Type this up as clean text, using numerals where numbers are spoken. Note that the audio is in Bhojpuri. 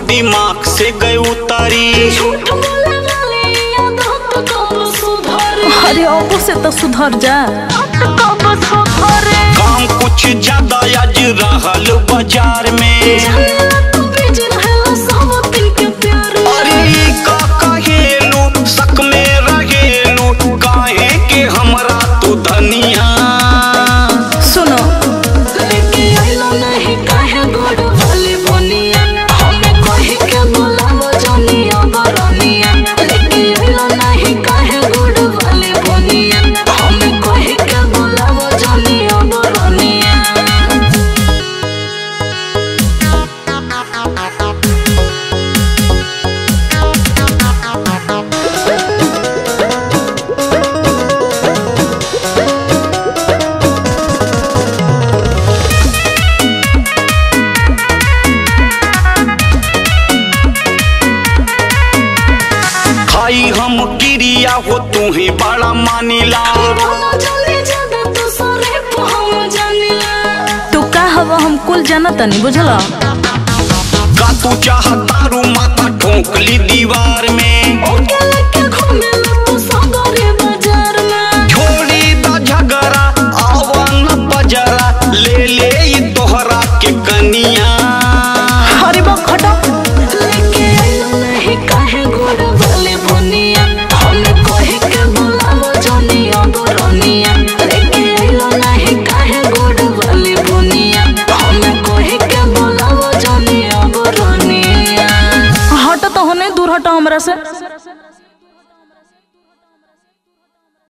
दिमाग से गए उतारी। अरे अब से तो सुधर जा। काम कुछ ज्यादा आज रहल बाजार में। अरे का कहेलू शक में रहेलू काहे के हमरा तू धनिया। सुनो हम गिरिया हो तू ही बड़ा मानिला। तू का हवा हम कुल जाना तनी बुझला। का तू चाहतारू माथा ठोकली दीवार में। छोड़ी दा झगड़ा आवन बजरा ले ले तोहरा के कनिया। अरे बा खटा दूर हटा हमरा से।